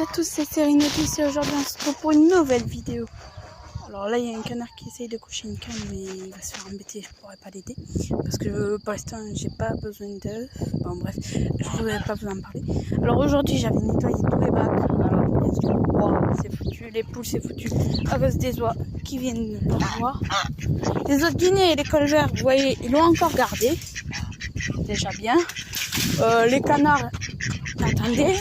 à tous, c'est Sérénité et aujourd'hui on se retrouve pour une nouvelle vidéo. Alors là il y a un canard qui essaye de coucher une canne mais il va se faire embêter, je pourrais pas l'aider. Parce que pour l'instant j'ai pas besoin d'œufs. Bon bref, je voulais pas vous en parler. Alors aujourd'hui j'avais nettoyé tous les bacs. Alors bien sûr, wow, c'est foutu, les poules c'est foutu. À cause des oies qui viennent voir. Les autres guinées et les colverts, vous voyez, ils l'ont encore gardé. Déjà bien. Les canards, attendez.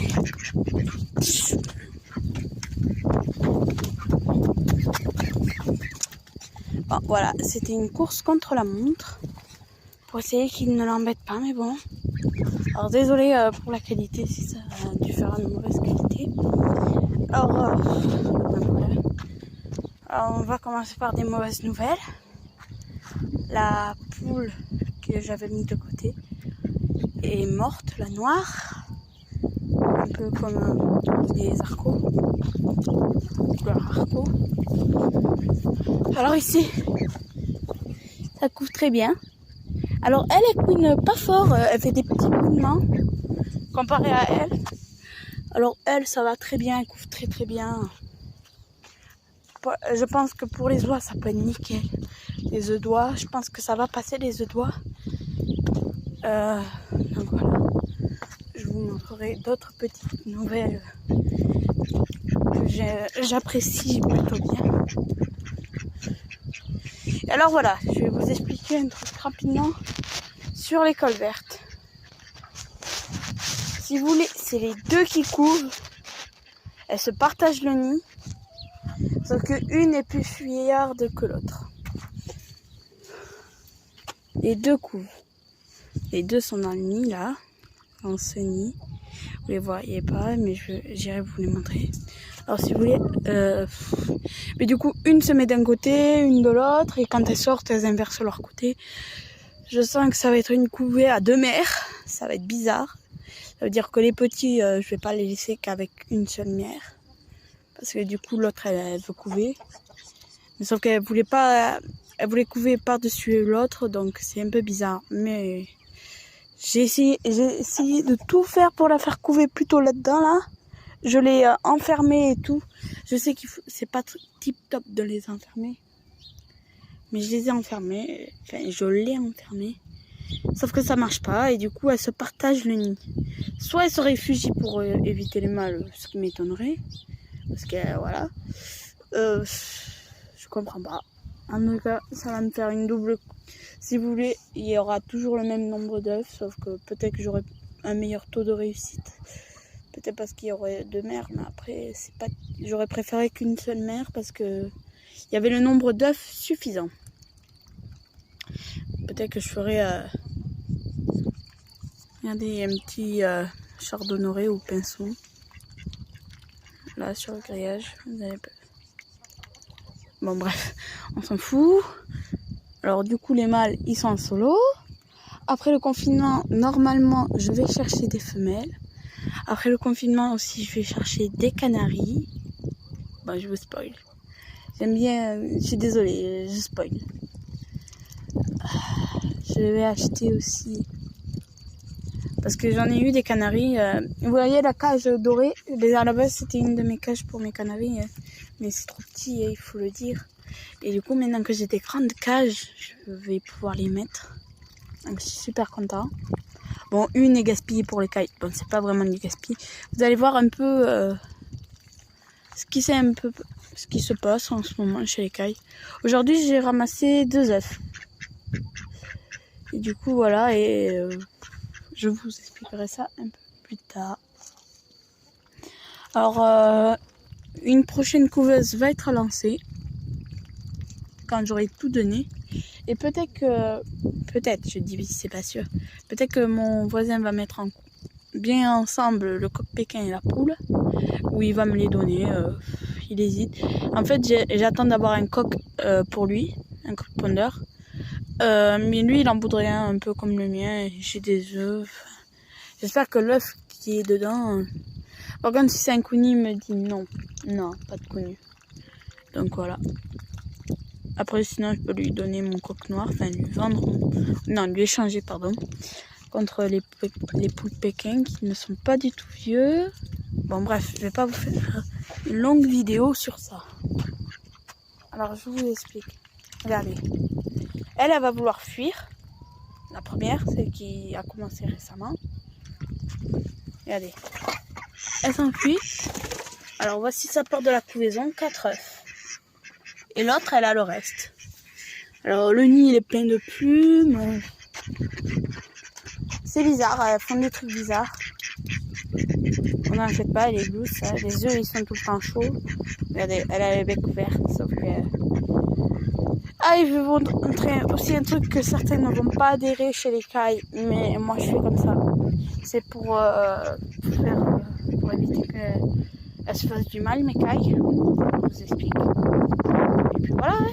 Bon, voilà, c'était une course contre la montre pour essayer qu'il ne l'embête pas, mais bon. Alors désolé pour la qualité, si ça a dû faire une mauvaise qualité. Alors, voilà. Alors on va commencer par des mauvaises nouvelles. La poule que j'avais mis de côté est morte, la noire, un peu comme des arcots, couleur arco. Alors ici, ça couvre très bien. Alors elle couine pas fort, elle fait des petits couinements comparé à elle. Alors elle, ça va très bien, elle couvre très très bien. Je pense que pour les oies, ça peut être nickel. Les œufs d'oie, je pense que ça va passer les œufs d'oie. Donc voilà, je vous montrerai d'autres petites nouvelles que j'apprécie plutôt bien. Et alors voilà, je vais vous expliquer un truc rapidement sur l'école verte. Si vous voulez, c'est les deux qui couvent. Elles se partagent le nid, sauf qu'une est plus fuyarde que l'autre. Les deux couvent. Les deux sont dans le nid là, dans ce nid. Vous les voyez pas, mais j'irai vous les montrer. Alors si vous voulez, mais du coup une se met d'un côté, une de l'autre, et quand elles sortent, elles inversent leur côté. Je sens que ça va être une couvée à deux mères, ça va être bizarre. Ça veut dire que les petits, je vais pas les laisser qu'avec une seule mère, parce que du coup l'autre elle veut couver. Mais sauf qu'elle voulait pas, elle voulait couver par-dessus l'autre, donc c'est un peu bizarre. Mais j'ai essayé de tout faire pour la faire couver plutôt là-dedans là. Je l'ai enfermée et tout. Je sais que c'est pas tip top de les enfermer, mais je les ai enfermées. Enfin, je l'ai enfermée. Sauf que ça marche pas et du coup, elles se partagent le nid. Soit elles se réfugient pour éviter les mâles, ce qui m'étonnerait, parce que voilà. Je comprends pas. En tout cas, ça va me faire une double. Si vous voulez, il y aura toujours le même nombre d'œufs, sauf que peut-être que j'aurai un meilleur taux de réussite. Peut-être parce qu'il y aurait deux mères, mais après, c'est pas. J'aurais préféré qu'une seule mère parce que il y avait le nombre d'œufs suffisant. Peut-être que je ferai. Regardez, un petit chardonneret ou pinceau. Là, sur le grillage. Vous avez... Bon, bref, on s'en fout. Alors, du coup, les mâles, ils sont en solo. Après le confinement, normalement, je vais chercher des femelles. Après le confinement aussi, je vais chercher des canaris. Bon, je vous spoil. J'aime bien, je suis désolée, je spoil. Je vais acheter aussi, parce que j'en ai eu des canaris. Vous voyez la cage dorée, à la base c'était une de mes cages pour mes canaris, mais c'est trop petit, il faut le dire. Et du coup, maintenant que j'ai des grandes cages, je vais pouvoir les mettre. Donc je suis super content. Bon, une est gaspillée pour les cailles. Bon, c'est pas vraiment du gaspillage. Vous allez voir un peu ce qui se passe en ce moment chez les cailles. Aujourd'hui, j'ai ramassé 2 œufs. Et du coup, voilà. Et je vous expliquerai ça un peu plus tard. Alors, une prochaine couveuse va être lancée quand j'aurai tout donné. Et peut-être, je dis c'est pas sûr, peut-être que mon voisin va mettre bien ensemble le coq pékin et la poule, ou il va me les donner, il hésite. En fait, j'attends d'avoir un coq pour lui, un coq pondeur, mais lui il en voudrait un peu comme le mien, et j'ai des œufs. J'espère que l'œuf qui est dedans, par contre si c'est un cuni, il me dit non, pas de cuni. Donc voilà. Après, sinon, je peux lui donner mon coq noir, enfin lui vendre, non, lui échanger, pardon. contre les poules pékins qui ne sont pas du tout vieux. Bon bref, je vais pas vous faire une longue vidéo sur ça. Alors je vous explique. Regardez. Elle va vouloir fuir. La première, celle qui a commencé récemment. Regardez. Elle s'enfuit. Alors voici sa porte de la couvaison, 4 œufs. Et l'autre, elle a le reste. Alors le nid, il est plein de plumes. C'est bizarre, elles font des trucs bizarres. On n'en fait pas, elle est douce. Hein. Les œufs, ils sont tout le temps chauds. Regardez, elle a les becs ouverts, sauf que... Ah, et je vais vous montrer aussi un truc que certains ne vont pas adhérer chez les cailles, mais moi je fais comme ça. C'est pour éviter qu'elles se fassent du mal, mes cailles. Je vous explique. Et puis voilà. Hein.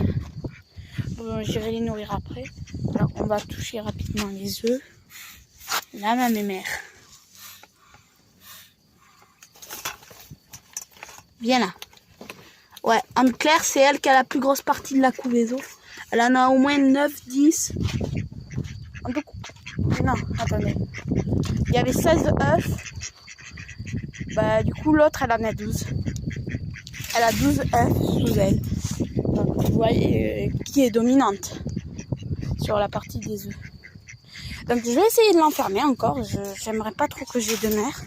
Bon, j'irai les nourrir après. Alors on va toucher rapidement les œufs. Là, ma mémère. Viens là. Ouais, en clair, c'est elle qui a la plus grosse partie de la couvaison. Elle en a au moins 9, 10. En tout cas, non, attendez. Il y avait 16 œufs. Bah, du coup, l'autre, elle en a 12. Elle a 12 œufs sous elle. Donc, vous voyez qui est dominante sur la partie des œufs. Donc, je vais essayer de l'enfermer encore. J'aimerais pas trop que j'ai deux mères.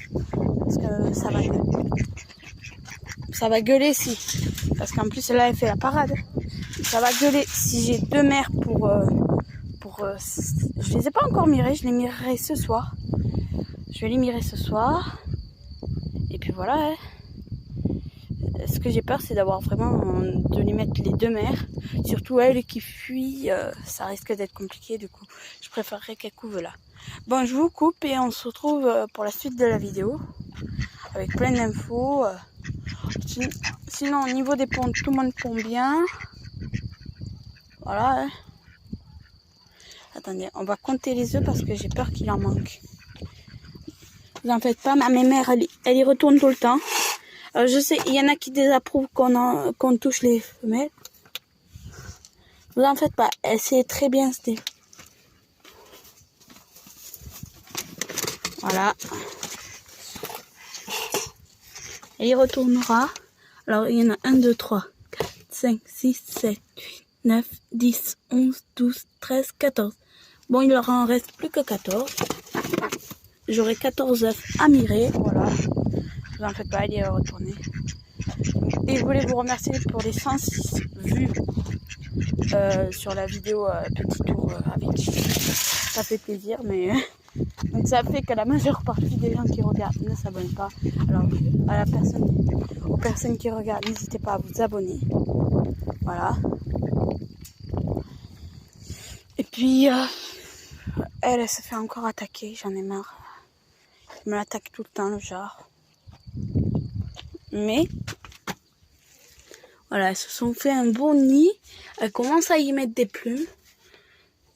Parce que ça va gueuler. Ça va gueuler si. Parce qu'en plus, là, elle fait la parade. Ça va gueuler si j'ai deux mères pour je les ai pas encore mirées, je les mirerai ce soir. Je vais les mirer ce soir. Et puis voilà. Hein. Ce que j'ai peur, c'est d'avoir vraiment de les mettre les deux mères. Surtout elle qui fuit, ça risque d'être compliqué. Du coup, je préférerais qu'elle couve là. Bon, je vous coupe et on se retrouve pour la suite de la vidéo. Avec plein d'infos. Sinon, au niveau des ponts, tout le monde pond bien. Voilà. Hein. Attendez, on va compter les œufs parce que j'ai peur qu'il en manque. Vous en faites pas, ma mère, elle y retourne tout le temps. Je sais, il y en a qui désapprouvent qu'on touche les femelles. Vous en faites pas, elle sait très bien se dé... Voilà. Elle y retournera. Alors, il y en a 1, 2, 3, 4, 5, 6, 7, 8, 9, 10, 11, 12, 13, 14. Bon, il leur en reste plus que 14. J'aurai 14 œufs à mirer. Voilà. Vous en faites pas, elle y est retournée. Et je voulais vous remercier pour les 106 vues sur la vidéo Petit Tour avec Chichi. Ça fait plaisir, mais donc ça fait que la majeure partie des gens qui regardent ne s'abonnent pas. Alors aux personnes qui regardent, n'hésitez pas à vous abonner. Voilà. Et puis elle se fait encore attaquer, j'en ai marre. Elle me l'attaque tout le temps, le genre. Mais voilà, elles se sont fait un bon nid. Elles commencent à y mettre des plumes.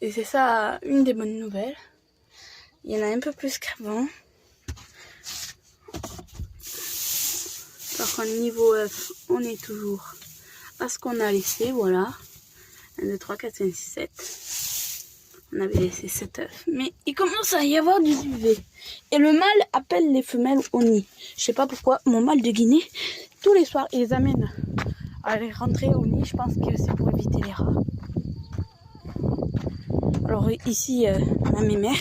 Et c'est ça une des bonnes nouvelles. Il y en a un peu plus qu'avant. Par contre, niveau œuf, on est toujours à ce qu'on a laissé. Voilà. 1, 2, 3, 4, 5, 6, 7. On avait laissé 7 œufs. Mais il commence à y avoir du duvet. Et le mâle appelle les femelles au nid. Je sais pas pourquoi. Mon mâle de Guinée, tous les soirs, il les amène à aller rentrer au nid. Je pense que c'est pour éviter les rats. Alors ici, ma mémère.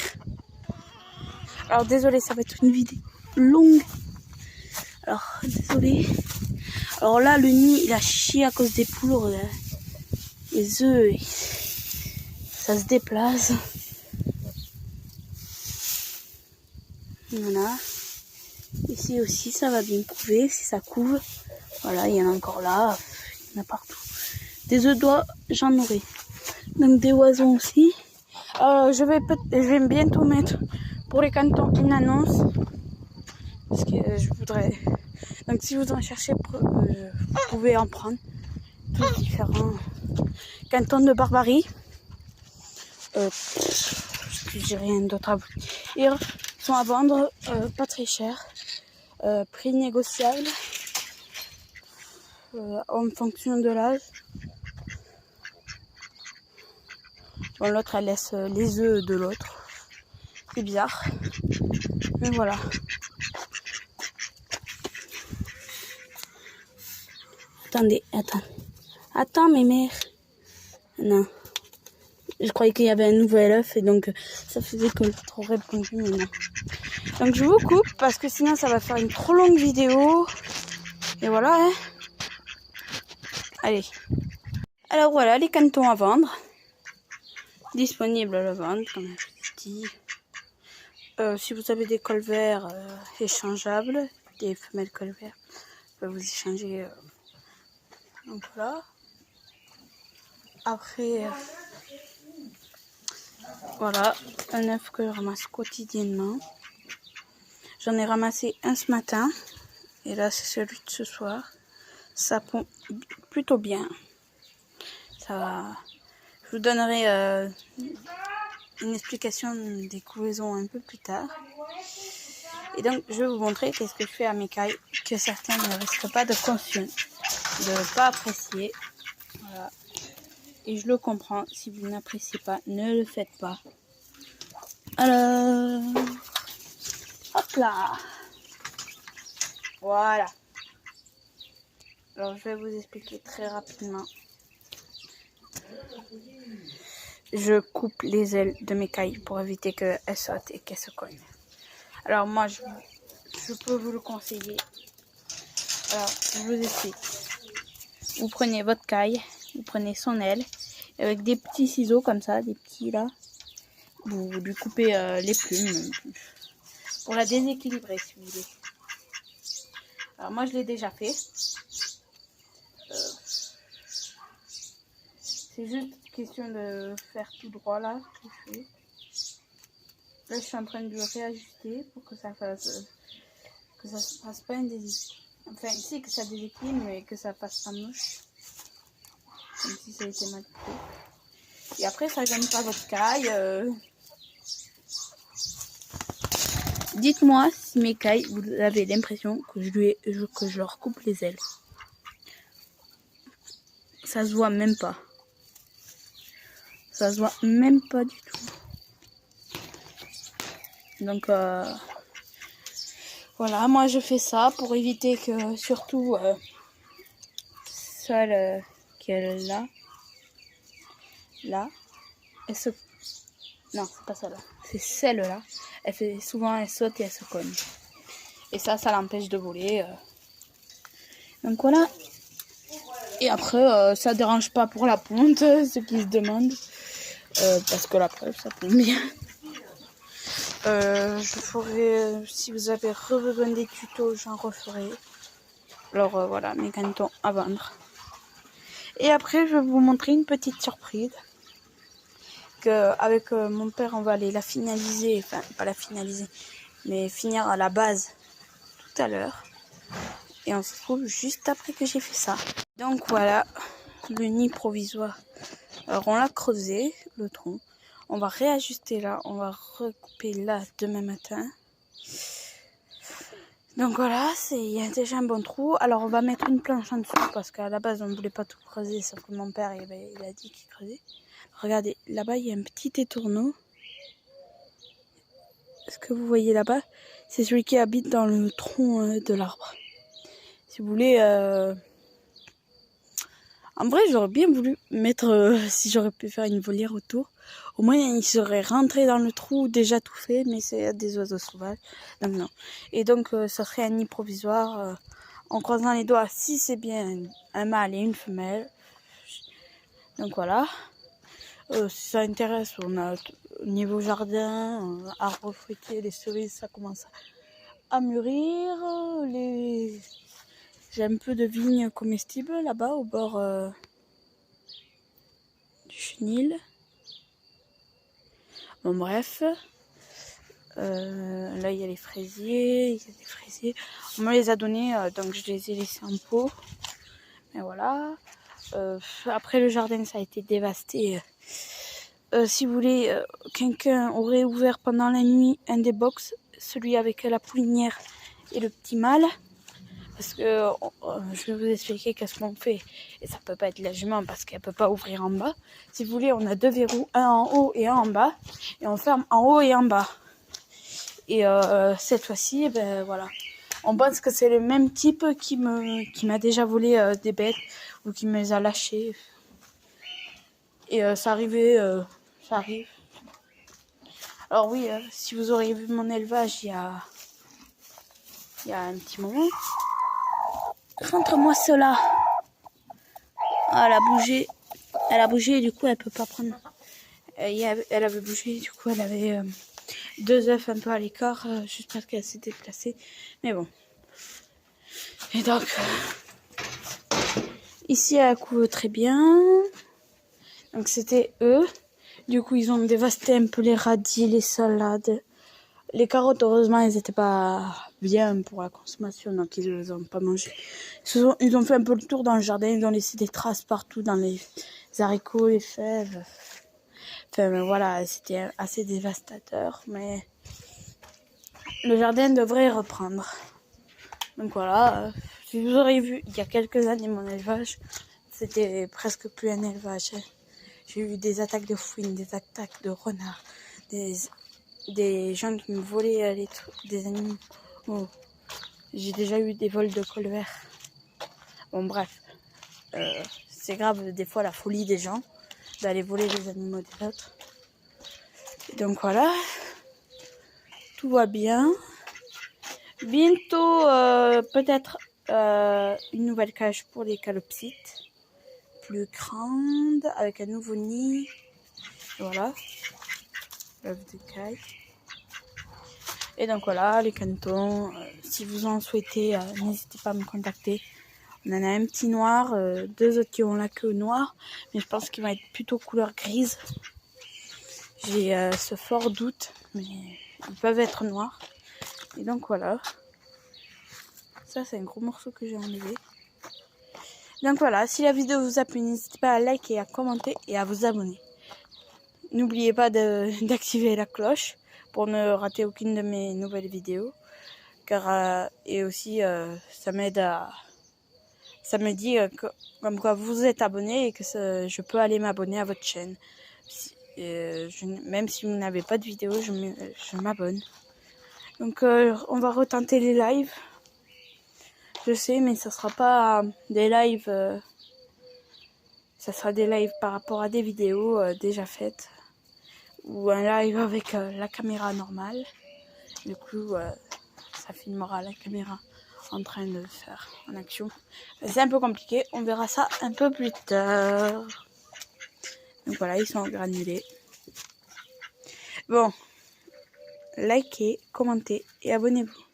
Alors désolé, ça va être une vidéo longue. Alors désolé. Alors là, le nid, il a chié à cause des poules. Les œufs, ça se déplace. Voilà. Ici aussi, ça va bien couver si ça couve. Voilà, il y en a encore là. Il y en a partout. Des œufs d'oie, j'en aurai. Donc des oiseaux aussi. Je vais bientôt mettre pour les cantons une annonce. Parce que je voudrais... Donc si vous en cherchez, vous pouvez en prendre. Tous différents cantons de Barbarie. J'ai rien d'autre à vous dire. Ils sont à vendre, pas très cher. Prix négociable. En fonction de l'âge. Bon, l'autre, elle laisse les œufs de l'autre. C'est bizarre. Mais voilà. Attends, mes mères. Non. Je croyais qu'il y avait un nouvel œuf et donc ça faisait que trop répondu, mais non. Donc je vous coupe parce que sinon ça va faire une trop longue vidéo. Et voilà. Hein. Allez. Alors voilà les canetons à vendre. Disponibles à la vente, comme je vous dis. Si vous avez des colverts échangeables, des femelles colverts, vous pouvez vous échanger. Donc voilà. Après, voilà, un œuf que je ramasse quotidiennement. J'en ai ramassé un ce matin. Et là, c'est celui de ce soir. Ça pond plutôt bien. Ça va. Je vous donnerai une explication des couvaisons un peu plus tard. Et donc, je vais vous montrer qu'est-ce que je fais à mes cailles, que certains ne risquent pas de consommer, de ne pas apprécier. Voilà. Et je le comprends, si vous n'appréciez pas, ne le faites pas. Alors, hop là. Voilà. Alors, je vais vous expliquer très rapidement. Je coupe les ailes de mes cailles pour éviter qu'elles sautent et qu'elles se cognent. Alors, moi, je peux vous le conseiller. Alors, je vous explique. Vous prenez votre caille, vous prenez son aile, et avec des petits ciseaux comme ça, des petits là, vous lui coupez les plumes pour la déséquilibrer si vous voulez. Alors, moi, je l'ai déjà fait. C'est juste question de faire tout droit là. Là, je suis en train de le réajuster pour que ça fasse pas un déséquilibre. Enfin, ici que ça déséquilibre, mais que ça fasse pas moche. Comme si ça était mal coupé. Et après, ça gêne pas votre caille. Dites-moi si mes cailles, vous avez l'impression que je leur coupe les ailes. Ça se voit même pas. Ça se voit même pas du tout. Donc voilà, moi je fais ça pour éviter que surtout celle qui est là, elle se... Non, c'est pas celle-là, c'est celle-là. Souvent elle saute et elle se cogne. Et ça l'empêche de voler. Donc voilà. Et après, ça dérange pas pour la ponte, ceux qui se demandent. Parce que la preuve, ça pond bien. Je ferai, si vous avez besoin des tutos, j'en referai. Alors voilà, mes canetons à vendre. Et après, je vais vous montrer une petite surprise. Avec mon père, on va aller la finaliser. Enfin, pas la finaliser, mais finir à la base tout à l'heure. Et on se retrouve juste après que j'ai fait ça. Donc voilà, le nid provisoire. Alors on l'a creusé, le tronc. On va réajuster là, on va recouper là demain matin. Donc voilà, il y a déjà un bon trou. Alors on va mettre une planche en dessous parce qu'à la base on ne voulait pas tout creuser, sauf que mon père il a dit qu'il creusait. Regardez, là-bas il y a un petit étourneau. Est-ce que vous voyez là-bas? C'est celui qui habite dans le tronc de l'arbre. Si vous voulez... En vrai, j'aurais bien voulu mettre, si j'aurais pu faire une volière autour. Au moins, il serait rentré dans le trou déjà tout fait, mais c'est des oiseaux sauvages. Donc non. Et donc, ça serait un nid provisoire. En croisant les doigts, si c'est bien un mâle et une femelle. Donc voilà. Si ça intéresse, on a au niveau jardin, arbres fruitiers, les cerises, ça commence à mûrir. J'ai un peu de vignes comestibles là-bas au bord du chenil. Bon bref. Là il y a les fraisiers. On me les a donnés, donc je les ai laissés en pot. Et voilà. Après le jardin ça a été dévasté. Si vous voulez, quelqu'un aurait ouvert pendant la nuit un des box, celui avec la poulinière et le petit mâle. Parce que je vais vous expliquer qu'est-ce qu'on fait. Et ça peut pas être la jument parce qu'elle peut pas ouvrir en bas. Si vous voulez, on a deux verrous, un en haut et un en bas. Et on ferme en haut et en bas. Et cette fois-ci, ben voilà. On pense que c'est le même type qui m'a déjà volé des bêtes ou qui me les a lâchées. Et ça arrive. Alors oui, si vous auriez vu mon élevage il y a un petit moment. Rentre-moi cela. Ah, elle a bougé et du coup elle peut pas prendre. Elle avait bougé, du coup elle avait 2 œufs un peu à l'écart, juste parce qu'elle s'est déplacée. Mais bon. Et donc, ici elle couvre très bien. Donc c'était eux. Du coup ils ont dévasté un peu les radis, les salades. Les carottes, heureusement, elles n'étaient pas bien pour la consommation, donc ils ne les ont pas mangées. Ils ont fait un peu le tour dans le jardin, ils ont laissé des traces partout dans les haricots, les fèves. Enfin, voilà, c'était assez dévastateur, mais le jardin devrait reprendre. Donc voilà, si vous auriez vu il y a quelques années mon élevage, c'était presque plus un élevage. J'ai eu des attaques de fouines, des attaques de renards, des gens qui me volaient des animaux. Oh. J'ai déjà eu des vols de colvert. Bon bref, c'est grave des fois la folie des gens d'aller voler les animaux des autres. Et donc voilà, tout va bien. Bientôt peut-être une nouvelle cage pour les calopsites, plus grande, avec un nouveau nid. Voilà, l'œuf de caille. Et donc voilà, les canetons, si vous en souhaitez, n'hésitez pas à me contacter. On en a un petit noir, 2 autres qui ont la queue noire, mais je pense qu'ils vont être plutôt couleur grise. J'ai ce fort doute, mais ils peuvent être noirs. Et donc voilà. Ça, c'est un gros morceau que j'ai enlevé. Donc voilà, si la vidéo vous a plu, n'hésitez pas à liker, à commenter et à vous abonner. N'oubliez pas d'activer la cloche pour ne rater aucune de mes nouvelles vidéos. Car, et aussi, ça m'aide à... Ça me dit comme quoi vous êtes abonné et que je peux aller m'abonner à votre chaîne. Même si vous n'avez pas de vidéo, je m'abonne. Donc on va retenter les lives. Je sais, mais ça sera pas des lives. Ça sera des lives par rapport à des vidéos déjà faites. Ou un live avec la caméra normale. Du coup, ça filmera la caméra en train de faire en action. C'est un peu compliqué, on verra ça un peu plus tard. Donc voilà, ils sont granulés. Bon, likez, commentez et abonnez-vous.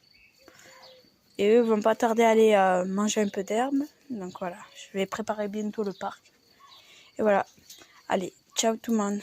Et eux vont pas tarder à aller manger un peu d'herbe. Donc voilà, je vais préparer bientôt le parc. Et voilà, allez, ciao tout le monde.